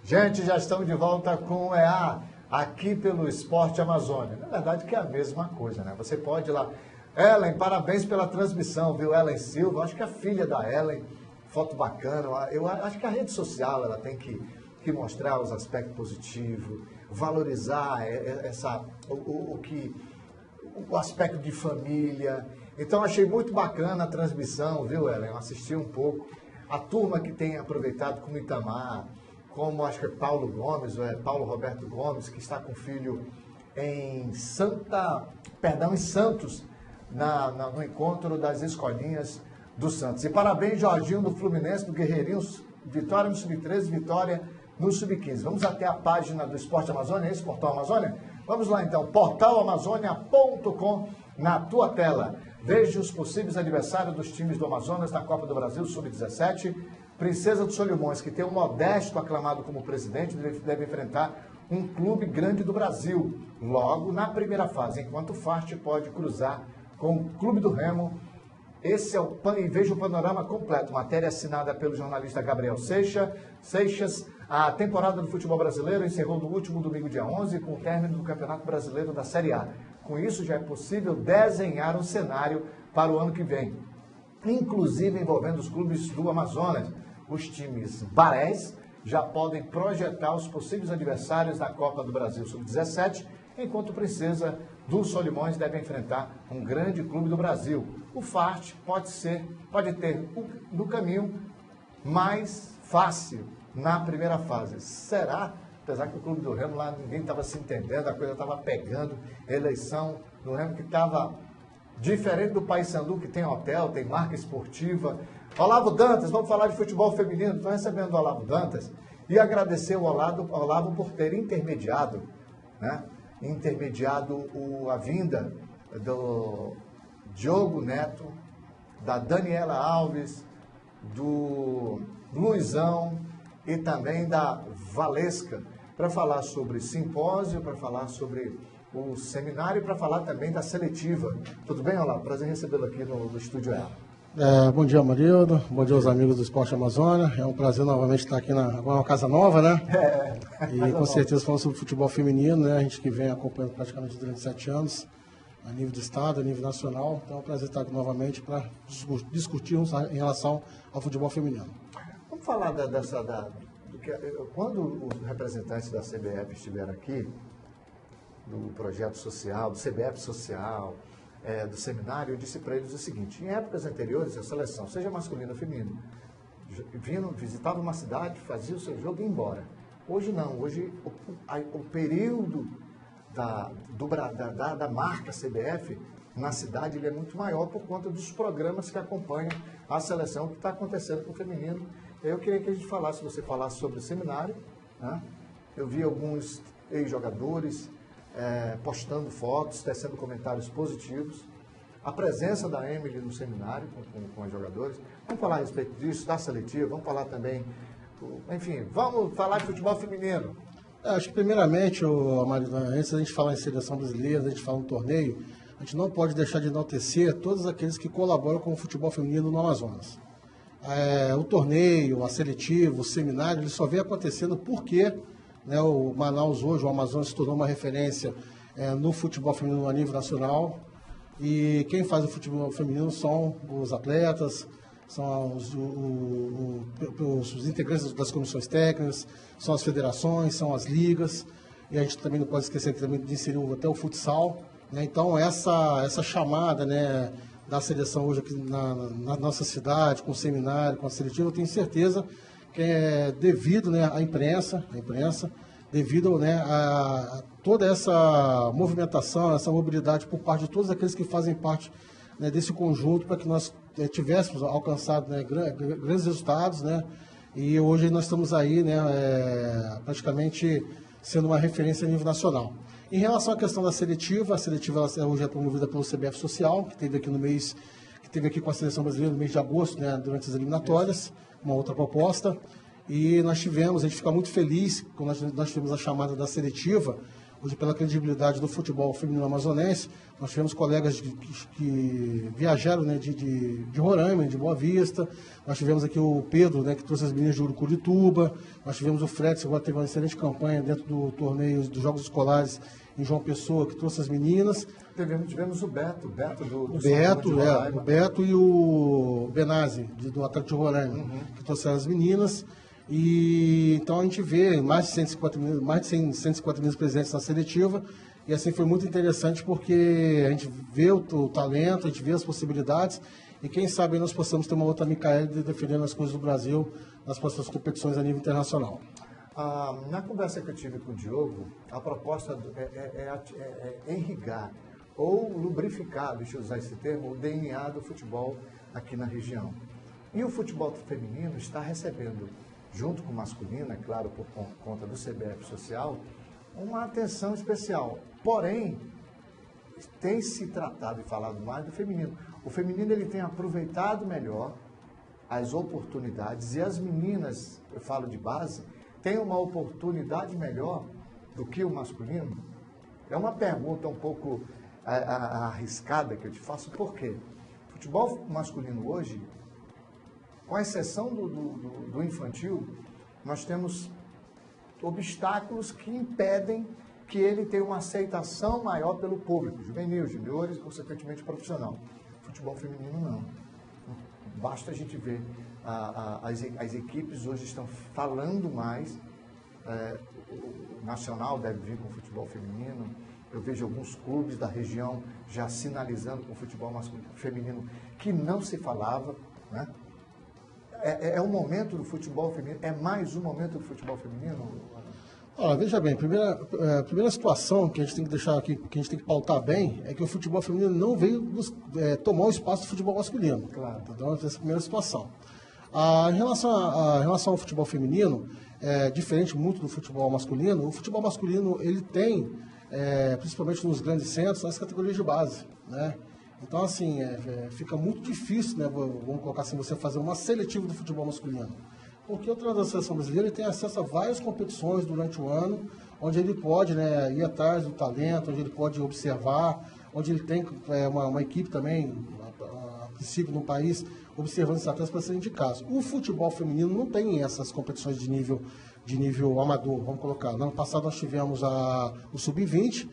Gente, já estamos de volta com o EA, aqui pelo Esporte Amazônia. Na verdade que é a mesma coisa, né? Você pode ir lá. Ellen, parabéns pela transmissão, viu? Ellen Silva, acho que a filha da Ellen, foto bacana. Eu acho que a rede social, ela tem que mostrar os aspectos positivos, valorizar o aspecto de família. Então, achei muito bacana a transmissão, viu, Ellen? Eu assisti um pouco. A turma que tem aproveitado como Itamar, como acho que é Paulo Gomes, ou é Paulo Roberto Gomes, que está com o filho em Santos, no encontro das escolinhas do Santos. E parabéns, Jorginho, do Fluminense, do Guerreirinhos, vitória no Sub-13, vitória no Sub-15. Vamos até a página do Esporte Amazônia, esse Portal Amazônia? Vamos lá então, portalamazônia.com na tua tela. Veja os possíveis adversários dos times do Amazonas na Copa do Brasil Sub-17. Princesa dos Solimões, que tem um Modesto aclamado como presidente, deve enfrentar um clube grande do Brasil, logo na primeira fase, enquanto o Fart pode cruzar com o Clube do Remo. Esse é o e veja o panorama completo. Matéria assinada pelo jornalista Gabriel Seixas. A temporada do futebol brasileiro encerrou no último domingo, dia 11, com o término do Campeonato Brasileiro da Série A. Com isso, já é possível desenhar um cenário para o ano que vem, inclusive envolvendo os clubes do Amazonas. Os times barés já podem projetar os possíveis adversários da Copa do Brasil Sub-17, enquanto o Princesa dos Solimões deve enfrentar um grande clube do Brasil. O Fart pode ter no caminho mais fácil na primeira fase. Será? Apesar que o Clube do Remo lá ninguém estava se entendendo, a coisa estava pegando, eleição no Remo que estava diferente do Paysandu, que tem hotel, tem marca esportiva. Olavo Dantas, vamos falar de futebol feminino. Estou recebendo o Olavo Dantas e agradecer ao Olavo por ter intermediado, né? A vinda do Diogo Neto, da Daniela Alves, do Luizão e também da Valesca, para falar sobre simpósio, para falar sobre o seminário e para falar também da seletiva. Tudo bem, Olavo? Prazer recebê-lo aqui no Estúdio EA. Bom dia, Marildo. Bom dia aos amigos do Esporte Amazônia. É um prazer novamente estar aqui numa casa nova, né? E com certeza falando sobre futebol feminino, né? A gente que vem acompanhando praticamente durante 7 anos, a nível do Estado, a nível nacional. Então é um prazer estar aqui novamente para discutirmos em relação ao futebol feminino. Vamos falar quando os representantes da CBF estiveram aqui, do projeto social, do CBF Social, do seminário, eu disse para eles o seguinte: em épocas anteriores, a seleção, seja masculina ou feminina, visitava uma cidade, fazia o seu jogo e ia embora. Hoje não, hoje o período da marca CBF na cidade ele é muito maior por conta dos programas que acompanham a seleção que está acontecendo com o feminino. Eu queria que a gente você falasse sobre o seminário, né? Eu vi alguns ex-jogadores postando fotos, tecendo comentários positivos. A presença da Emily no seminário com os jogadores. Vamos falar a respeito disso, da seletiva, vamos falar também, enfim, vamos falar de futebol feminino. Acho que primeiramente, antes da gente falar em seleção brasileira, a gente falar um torneio, a gente não pode deixar de enaltecer todos aqueles que colaboram com o futebol feminino no Amazonas. O torneio, a seletiva, o seminário, ele só vem acontecendo porque, né, o Manaus hoje, o Amazonas se tornou uma referência no futebol feminino a nível nacional, e quem faz o futebol feminino são os atletas, são os integrantes das comissões técnicas, são as federações, são as ligas, e a gente também não pode esquecer que também de inserir até o futsal, né? Então essa chamada, né, da seleção hoje aqui na nossa cidade, com o seminário, com a seletiva, eu tenho certeza que é devido, né, à imprensa, devido, né, a toda essa movimentação, essa mobilidade por parte de todos aqueles que fazem parte, né, desse conjunto, para que nós tivéssemos alcançado, né, grandes resultados, né, e hoje nós estamos aí, né, praticamente sendo uma referência a nível nacional. Em relação à questão da seletiva, a seletiva hoje é promovida pelo CBF Social, que teve aqui com a seleção brasileira no mês de agosto, né, durante as eliminatórias, uma outra proposta. E a gente fica muito feliz quando nós tivemos a chamada da seletiva, hoje pela credibilidade do futebol feminino amazonense. Nós tivemos colegas que viajaram, né, de Roraima, de Boa Vista. Nós tivemos aqui o Pedro, né, que trouxe as meninas de Urucurituba. Nós tivemos o Fred, que agora teve uma excelente campanha dentro do torneio dos Jogos Escolares em João Pessoa, que trouxe as meninas. Tivemos o Beto do o Beto e o Benazzi, do Atlético de Roraima, que trouxeram as meninas. E então a gente vê mais de 150 meninas presentes na seletiva. E assim foi muito interessante porque a gente vê o talento, a gente vê as possibilidades e quem sabe nós possamos ter uma outra Micaele defendendo as coisas do Brasil nas próximas competições a nível internacional. Na conversa que eu tive com o Diogo, a proposta é irrigar ou lubrificar, deixa eu usar esse termo, o DNA do futebol aqui na região. E o futebol feminino está recebendo, junto com o masculino, é claro, por conta do CBF Social, uma atenção especial. Porém, tem se tratado e falado mais do feminino. O feminino ele tem aproveitado melhor as oportunidades e as meninas, eu falo de base, têm uma oportunidade melhor do que o masculino? É uma pergunta um pouco arriscada que eu te faço, por quê? O futebol masculino hoje, com exceção do infantil, nós temos obstáculos que impedem que ele tenha uma aceitação maior pelo público, juvenil, juniores e, consequentemente, profissional. Futebol feminino, não. Basta a gente ver, as equipes hoje estão falando mais, o Nacional deve vir com o futebol feminino, eu vejo alguns clubes da região já sinalizando com o futebol feminino que não se falava, né? É um momento do futebol feminino, é mais um momento do futebol feminino? Veja bem, a primeira situação que a gente tem que deixar aqui, que a gente tem que pautar bem, é que o futebol feminino não veio tomar o espaço do futebol masculino. Claro. Então, essa é a primeira situação. Em relação ao futebol feminino, diferente muito do futebol masculino, o futebol masculino ele tem, principalmente nos grandes centros, as categorias de base, né? Então, assim, fica muito difícil, né, vamos colocar assim, você fazer uma seletiva do futebol masculino. Porque o treinador da seleção brasileira ele tem acesso a várias competições durante o ano, onde ele pode, né, ir atrás do talento, onde ele pode observar, onde ele tem uma equipe também, a princípio, no país, observando esses atletas para serem indicados. O futebol feminino não tem essas competições de nível amador, vamos colocar. No ano passado nós tivemos o Sub-20,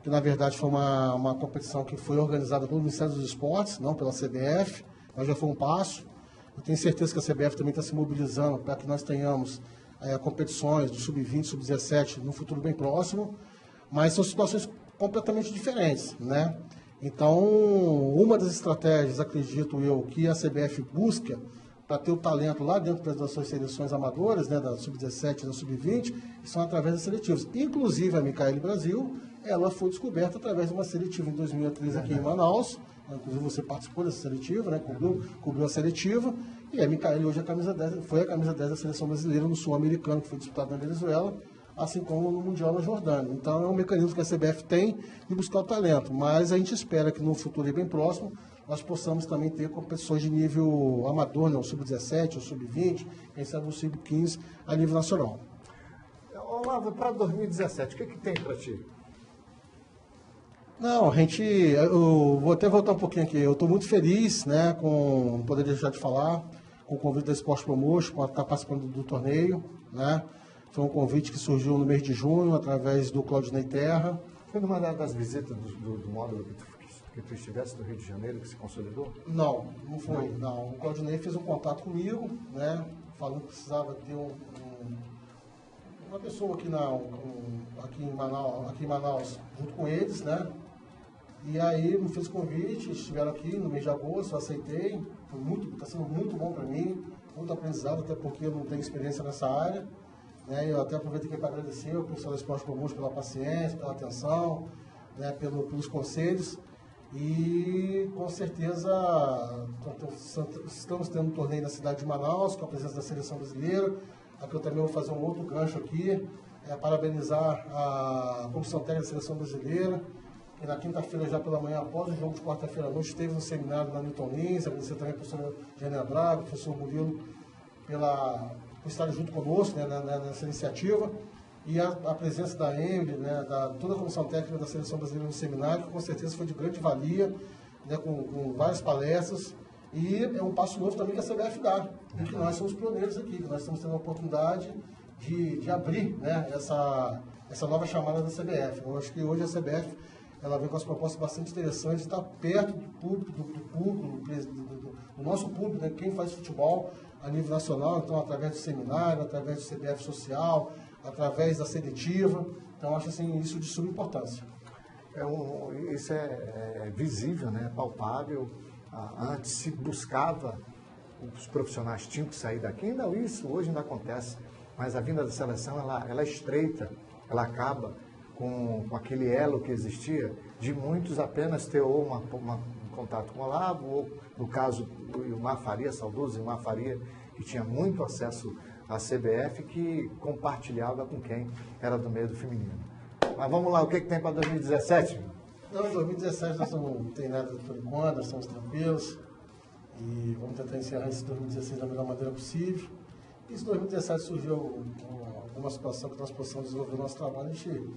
que na verdade foi uma competição que foi organizada pelo Ministério dos Esportes, não pela CBF, mas já foi um passo. Eu tenho certeza que a CBF também está se mobilizando para que nós tenhamos competições do Sub-20, Sub-17 no futuro bem próximo, mas são situações completamente diferentes, né? Então, uma das estratégias, acredito eu, que a CBF busca para ter o talento lá dentro das suas seleções amadoras, né, da Sub-17 e da Sub-20, são através das seletivas. Inclusive, a Micaele Brasil, ela foi descoberta através de uma seletiva em 2013 aqui em Manaus. Inclusive você participou dessa seletiva, né? Cobriu a seletiva, e a Micaele hoje foi a camisa 10 da seleção brasileira no Sul-Americano, que foi disputado na Venezuela, assim como no Mundial na Jordânia. Então é um mecanismo que a CBF tem de buscar o talento, mas a gente espera que no futuro bem próximo nós possamos também ter competições de nível amador, né? O Sub-17, o Sub-20, quem sabe o Sub-15 a nível nacional. Olavo, para 2017, o que tem para ti? Não, eu vou até voltar um pouquinho aqui. Eu estou muito feliz, né, não poderia deixar de falar, com o convite da Esporte Promotion, para estar participando do torneio, né? Foi um convite que surgiu no mês de junho, através do Claudinei Terra. Foi numa das visitas do módulo que tu estivesse do Rio de Janeiro, que se consolidou? Não foi. Não. O Claudinei fez um contato comigo, né, falando que precisava ter uma pessoa aqui em Manaus, junto com eles, né? E aí me fez convite, estiveram aqui no mês de agosto, eu aceitei, está sendo muito bom para mim, muito aprendizado, até porque eu não tenho experiência nessa área, né? Eu até aproveito aqui para agradecer ao pessoal da Esporte Promotion pela paciência, pela atenção, né? Pelos conselhos, e com certeza estamos tendo um torneio na cidade de Manaus, com a presença da seleção brasileira. Aqui eu também vou fazer um outro gancho aqui, parabenizar a comissão técnica da seleção brasileira, que na quinta-feira, já pela manhã, após o jogo de quarta-feira à noite, esteve no seminário na Newton Lins. Agradecer também ao professor Gênia Braga, ao professor Murilo, por estarem junto conosco, né, nessa iniciativa. e a presença da Emily, né, toda a comissão técnica da Seleção Brasileira no seminário, que com certeza foi de grande valia, né, com várias palestras, e é um passo novo também que a CBF dá, e que nós somos pioneiros aqui, que nós estamos tendo a oportunidade de abrir, né, essa nova chamada da CBF. Eu acho que hoje a CBF ela vem com as propostas bastante interessantes, de estar perto do público, do nosso público, né, quem faz futebol a nível nacional, então através do seminário, através do CBF social, através da seletiva. Então acho assim, isso de suma importância. Isso é visível, né, palpável. Antes se buscava, os profissionais tinham que sair daqui, ainda isso hoje ainda acontece, mas a vinda da seleção ela estreita, ela acaba com aquele elo que existia de muitos apenas ter ou um contato com o Olavo, ou no caso o Ilmar Faria, saudoso Ilmar Faria, que tinha muito acesso à CBF, que compartilhava com quem era do meio do feminino. Mas vamos lá, o que tem para 2017? Não, em 2017 nós não tem nada por enquanto, nós estamos tranquilos e vamos tentar encerrar esse 2016 da melhor maneira possível. E se em 2017 surgiu alguma situação que nós possamos desenvolver o nosso trabalho, a gente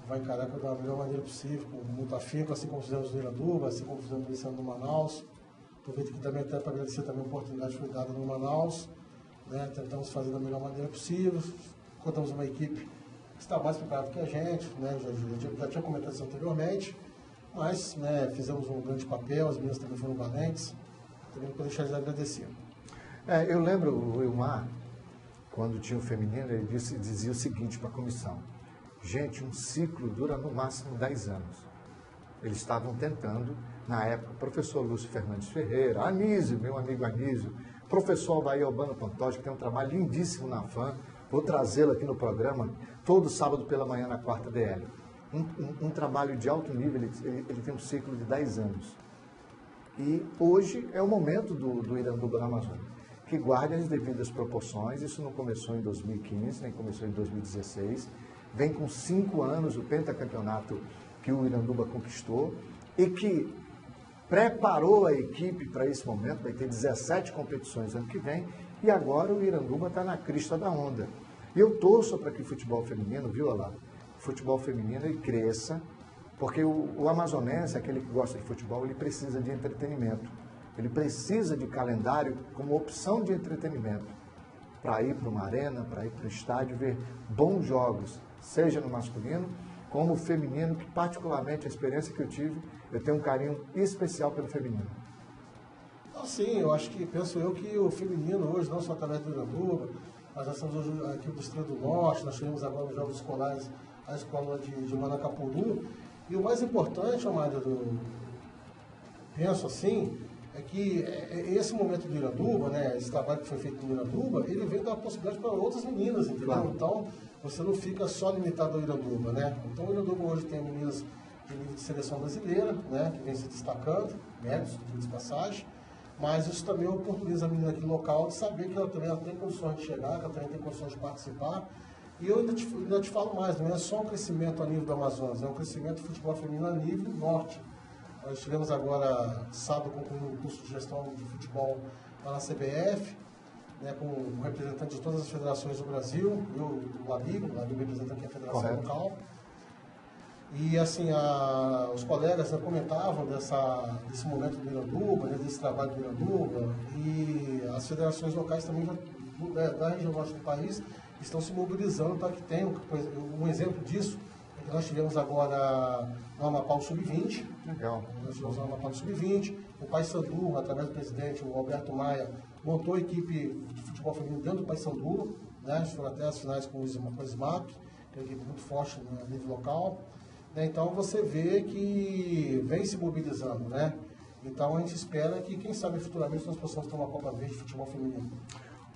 vai encarar da melhor maneira possível, com muito afinco, assim como fizemos no Iranduba, assim como fizemos esse ano no Manaus. Aproveito aqui também até para agradecer também a oportunidade que foi dada no Manaus. Né? Tentamos fazer da melhor maneira possível, contamos uma equipe que está mais preparada que a gente, né? Já tinha comentado isso anteriormente, mas né, fizemos um grande papel, as meninas também foram valentes, também não posso deixar de agradecer. Eu lembro o Ilmar, quando tinha o feminino, ele dizia o seguinte para a comissão: gente, um ciclo dura no máximo 10 anos. Eles estavam tentando, na época, o professor Lúcio Fernandes Ferreira, Anísio, meu amigo Anísio, professor Albaí Albano Pantoja, que tem um trabalho lindíssimo na FAM, vou trazê-lo aqui no programa, todo sábado pela manhã na 4ª DL. Um trabalho de alto nível, ele tem um ciclo de 10 anos. E hoje é o momento do Iranduba na Amazônia, que guarde as devidas proporções. Isso não começou em 2015, nem começou em 2016. Vem com 5 anos o pentacampeonato que o Iranduba conquistou e que preparou a equipe para esse momento. Vai ter 17 competições ano que vem e agora o Iranduba está na crista da onda. E eu torço para que o futebol feminino, viu, Olá? O futebol feminino ele cresça, porque o amazonense, aquele que gosta de futebol, ele precisa de entretenimento. Ele precisa de calendário como opção de entretenimento, para ir para uma arena, para ir para o estádio, ver bons jogos, seja no masculino como no feminino, que particularmente a experiência que eu tive, eu tenho um carinho especial pelo feminino. Sim, eu acho que, penso eu, que o feminino hoje, não só através do Iranduba, nós já estamos hoje aqui do Estrela do Norte, nós tivemos agora nos Jogos Escolares a escola de Manacapuru, e o mais importante, Amália, penso assim, é que esse momento do Iranduba, né, esse trabalho que foi feito no Iranduba, ele vem dar possibilidade para outras meninas, entendeu? Claro. Então, você não fica só limitado ao Iranduba, né? Então, o Iranduba hoje tem meninas de nível de seleção brasileira, né, que vem se destacando, méritos, de passagem, mas isso também oportuniza a menina aqui local de saber que ela também tem condições de chegar, que ela também tem condições de participar. E eu ainda te falo mais, não é só um crescimento a nível do Amazonas, é um crescimento do futebol feminino a nível norte. Nós tivemos agora, sábado, concluindo o curso de gestão de futebol lá na CBF, né, com representantes de todas as federações do Brasil, eu, o amigo representa aqui a federação local. E assim, os colegas comentavam desse momento do Iranduba, né, desse trabalho do Iranduba, e as federações locais também da região norte do país estão se mobilizando para que tenham, um exemplo disso, é que nós tivemos agora no Amapá o Sub-20. Legal. Nós tivemos no Amapá o Sub-20, o Paysandu, através do presidente, o Alberto Maia, montou a equipe de futebol feminino dentro do Paysandu, né, eles foram até as finais com o SMAP, que é uma equipe muito forte no nível local. Então você vê que vem se mobilizando, né? Então a gente espera que, quem sabe, futuramente nós possamos ter uma Copa Verde de futebol feminino.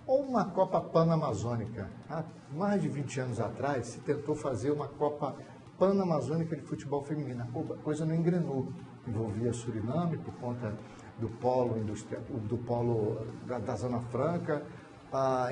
Ou uma Copa Pan-Amazônica. Há mais de 20 anos atrás se tentou fazer uma Copa Pan-Amazônica de futebol feminino. A coisa não engrenou. Envolvia Suriname por conta do polo industrial, do polo da Zona Franca,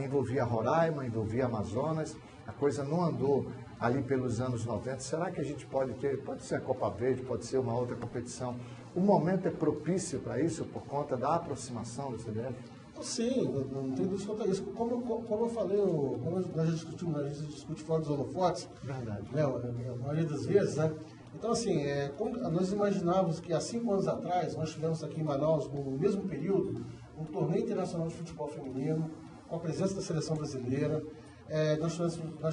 envolvia Roraima, envolvia Amazonas. A coisa não andou ali pelos anos 90. Será que a gente pode ser a Copa Verde, pode ser uma outra competição? O momento é propício para isso por conta da aproximação da CBF? Sim, não tem dúvida quanto a isso. Como eu falei, como nós já discutimos, a gente discute fora dos holofotes. Verdade. Né, a maioria das vezes, né? Então, assim, nós imaginávamos que há 5 anos atrás, nós tivemos aqui em Manaus, no mesmo período, um torneio internacional de futebol feminino, com a presença da seleção brasileira, nós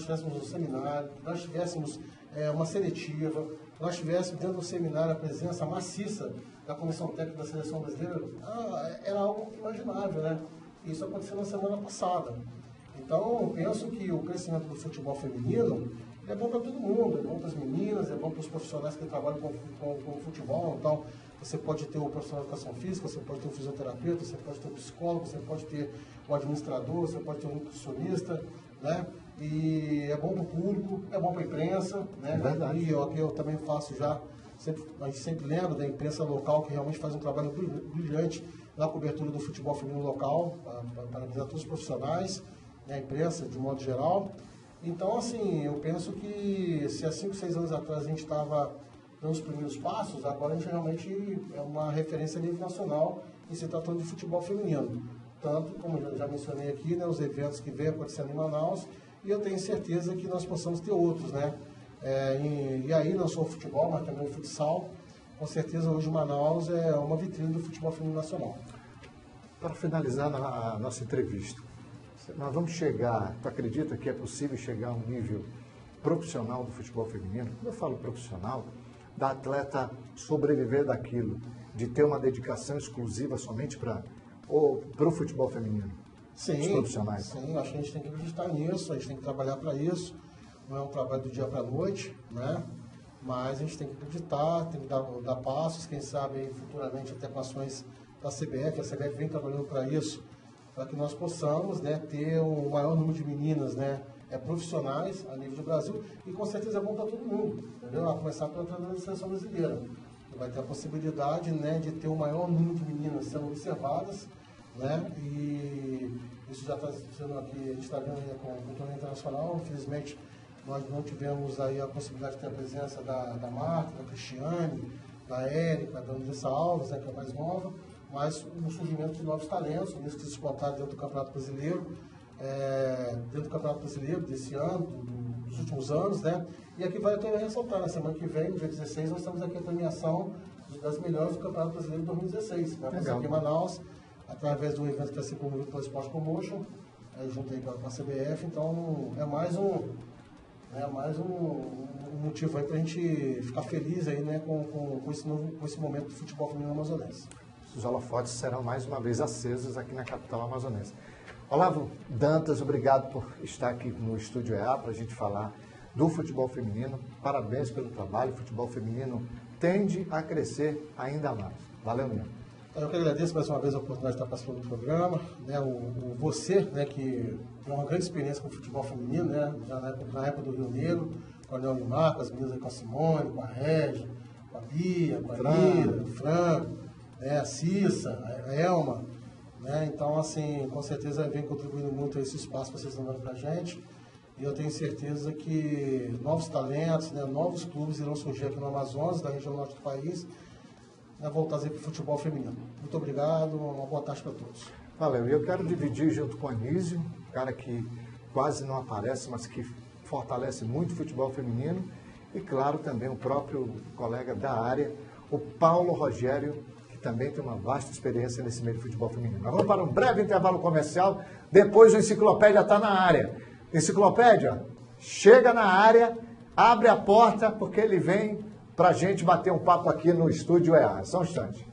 tivéssemos um seminário, nós tivéssemos uma seletiva, nós tivéssemos dentro do seminário a presença maciça da Comissão Técnica da Seleção Brasileira. Era algo imaginável, né? Isso aconteceu na semana passada. Então, eu penso que o crescimento do futebol feminino é bom para todo mundo, é bom para as meninas, é bom para os profissionais que trabalham com futebol. Então, você pode ter o profissional de educação física, você pode ter o fisioterapeuta, você pode ter o psicólogo, você pode ter o administrador, você pode ter o nutricionista, né? E é bom para o público, é bom para a imprensa, né? E eu também faço já, a gente sempre lembra da imprensa local, que realmente faz um trabalho brilhante na cobertura do futebol feminino local, para avisar todos os profissionais, né? A imprensa de modo geral. Então, assim, eu penso que se há 5, 6 anos atrás a gente estava dando os primeiros passos, agora a gente realmente é uma referência a nível nacional em se tratando de futebol feminino. Tanto, como eu já mencionei aqui, né, os eventos que vêm acontecendo em Manaus, e eu tenho certeza que nós possamos ter outros, né? E aí não só o futebol, mas também o futsal. Com certeza hoje Manaus é uma vitrine do futebol feminino nacional. Para finalizar a nossa entrevista, nós vamos chegar, tu acredita que é possível chegar a um nível profissional do futebol feminino? Quando eu falo profissional, da atleta sobreviver daquilo, de ter uma dedicação exclusiva somente para o futebol feminino? Sim, os profissionais. Sim, acho que a gente tem que acreditar nisso, a gente tem que trabalhar para isso. Não é um trabalho do dia para a noite, né? Mas a gente tem que acreditar, tem que dar passos, quem sabe aí, futuramente até com ações da CBF. A CBF vem trabalhando para isso, para que nós possamos, né, ter um maior número de meninas, né, profissionais a nível do Brasil, e com certeza é bom para todo mundo, entendeu? A começar pela treinadora da seleção brasileira, que vai ter a possibilidade, né, de ter um maior número de meninas sendo observadas, né, e isso já está sendo aqui, a gente está vendo aí com o torneio internacional. Infelizmente nós não tivemos aí a possibilidade de ter a presença da Marta, da Cristiane, da Érica, da Andressa Alves, né, que é mais nova, mas um surgimento de novos talentos, nisso que se disputaram dentro do Campeonato Brasileiro, desse ano, dos últimos anos, né? E aqui vai até ressaltar, na semana que vem, no dia 16, nós temos aqui a premiação das melhores do Campeonato Brasileiro de 2016. Vai acontecer aqui em Manaus, através do evento que vai ser promovido pela Sport Promotion, junto aí com a CBF. Então, é mais um motivo aí para a gente ficar feliz aí, né, com esse momento do futebol feminino amazonense. Os holofotes serão mais uma vez acesos aqui na capital amazonense. Olavo Dantas, obrigado por estar aqui no Estúdio EA para a gente falar do futebol feminino. Parabéns pelo trabalho. O futebol feminino tende a crescer ainda mais. Valeu mesmo. Eu que agradeço mais uma vez a oportunidade de estar participando do programa. Né, você, né, que tem uma grande experiência com o futebol feminino, né, já na época do Rio Negro, com a Leone Mar, com as meninas aí, com a Simone, com a Régia, com a Bia, com a Lira, o Franco, né, a Cissa, a Elma. Né, então, assim, com certeza vem contribuindo muito a esse espaço que vocês estão dando para a gente. E eu tenho certeza que novos talentos, né, novos clubes irão surgir aqui no Amazonas, da região norte do país, voltar para o futebol feminino. Muito obrigado, uma boa tarde para todos. Valeu. E eu quero dividir junto com o Anísio, um cara que quase não aparece, mas que fortalece muito o futebol feminino, e claro, também o próprio colega da área, o Paulo Rogério, que também tem uma vasta experiência nesse meio de futebol feminino. Nós vamos para um breve intervalo comercial, depois o Enciclopédia está na área. Enciclopédia, chega na área, abre a porta, porque ele vem para a gente bater um papo aqui no Estúdio EA. Só um instante.